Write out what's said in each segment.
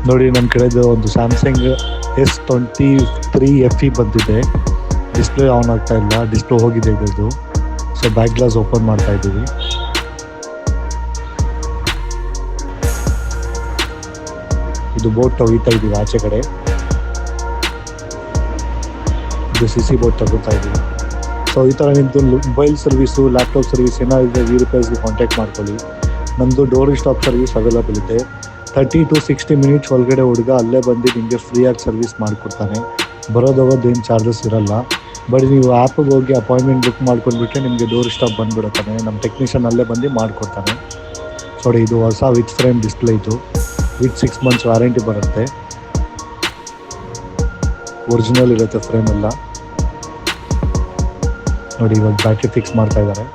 ನೋಡಿ ನನ್ನ ಕಡೆದು ಒಂದು ಸ್ಯಾಮ್ಸಂಗ್ S23 FE ಬಂದಿದೆ. ಡಿಸ್ಪ್ಲೇ ಆನ್ ಆಗ್ತಾ ಇಲ್ಲ, ಡಿಸ್ಪ್ಲೇ ಹೋಗಿದೆ ಇದ್ರದ್ದು. ಸೊ ಬ್ಯಾಕ್ ಗ್ಲಾಸ್ ಓಪನ್ ಮಾಡ್ತಾ ಇದ್ದೀವಿ. ಇದು ಬೋಟ್ ತೆಗಿತಾ ಇದ್ದೀವಿ ಆಚೆ ಕಡೆ. ಇದು CC ಬೋಟ್ ತಗೋತಾ ಇದ್ದೀವಿ. ಸೊ ಈ ಥರ ನಿಮ್ಮದು ಮೊಬೈಲ್ ಸರ್ವಿಸು, ಲ್ಯಾಪ್ಟಾಪ್ ಸರ್ವಿಸ್ ಏನಾದರೂ ವಿ-ರಿಪೇರ್ಸ್ಗೆ ಕಾಂಟ್ಯಾಕ್ಟ್ ಮಾಡ್ಕೊಳ್ಳಿ. ನಮ್ಮದು ಡೋರ್ ಸ್ಟಾಪ್ ಸರ್ವಿಸ್ ಅವೈಲಬಲ್ ಇದೆ. 30 to 60 ಮಿನಿಟ್ಸ್ ಒಳಗಡೆ ಹುಡುಗ ಅಲ್ಲೇ ಬಂದು ನಿಮಗೆ ಫ್ರೀಯಾಗಿ ಸರ್ವಿಸ್ ಮಾಡಿಕೊಡ್ತಾನೆ. ಬರೋದೋಗೋದು ಏನು ಚಾರ್ಜಸ್ ಇರಲ್ಲ. ಬಟ್ ನೀವು ಆ್ಯಪಿಗೆ ಹೋಗಿ ಅಪಾಯಿಂಟ್ಮೆಂಟ್ ಬುಕ್ ಮಾಡ್ಕೊಂಡ್ಬಿಟ್ರೆ ನಿಮಗೆ ಡೋರ್ ಸ್ಟಾಪ್ ಬಂದುಬಿಡುತ್ತಾನೆ. ನಮ್ಮ ಟೆಕ್ನಿಷಿಯನ್ ಅಲ್ಲೇ ಬಂದು ಮಾಡಿಕೊಡ್ತಾನೆ. ನೋಡಿ ಇದು ಹೊಸ ವಿತ್ ಫ್ರೇಮ್ ಡಿಸ್ಪ್ಲೇ ಇದು. ವಿತ್ 6 months ವ್ಯಾರಂಟಿ ಬರುತ್ತೆ. ಒರಿಜಿನಲ್ ಇರುತ್ತೆ ಫ್ರೇಮ್ ಎಲ್ಲ. ನೋಡಿ ಇವಾಗ ಬ್ಯಾಟ್ರಿ ಫಿಕ್ಸ್ ಮಾಡ್ತಾ ಇದ್ದಾರೆ.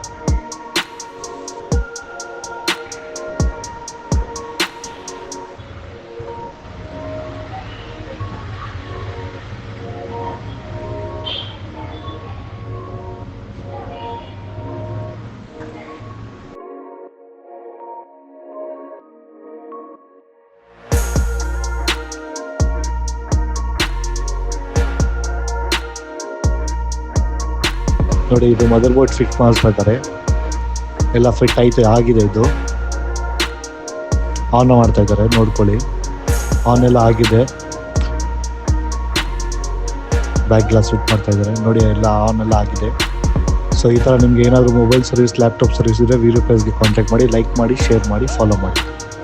ನೋಡಿ ಇದು ಮದರ್ ಬೋರ್ಡ್ ಫಿಕ್ಸ್ ಮಾಡಿಸ್ತಾ ಇದ್ದಾರೆ. ಎಲ್ಲ ಫಿಟ್ ಆಗಿದೆ. ಇದು ಆನ್ ಮಾಡ್ತಾ ಇದ್ದಾರೆ, ನೋಡ್ಕೊಳ್ಳಿ. ಆನ್ ಎಲ್ಲ ಆಗಿದೆ. ಬ್ಯಾಕ್ ಗ್ಲಾಸ್ ಫಿಟ್ ಮಾಡ್ತಾ ಇದ್ದಾರೆ. ನೋಡಿ ಎಲ್ಲ ಆನ್ ಎಲ್ಲ ಆಗಿದೆ. ಸೊ ಈ ಥರ ನಿಮ್ಗೆ ಏನಾದರೂ ಮೊಬೈಲ್ ಸರ್ವಿಸ್, ಲ್ಯಾಪ್ಟಾಪ್ ಸರ್ವಿಸ್ ಇದ್ದರೆ ವಿ-ರಿಪೇರ್ಸ್ಗೆ ಕಾಂಟ್ಯಾಕ್ಟ್ ಮಾಡಿ, ಲೈಕ್ ಮಾಡಿ, ಶೇರ್ ಮಾಡಿ, ಫಾಲೋ ಮಾಡಿ.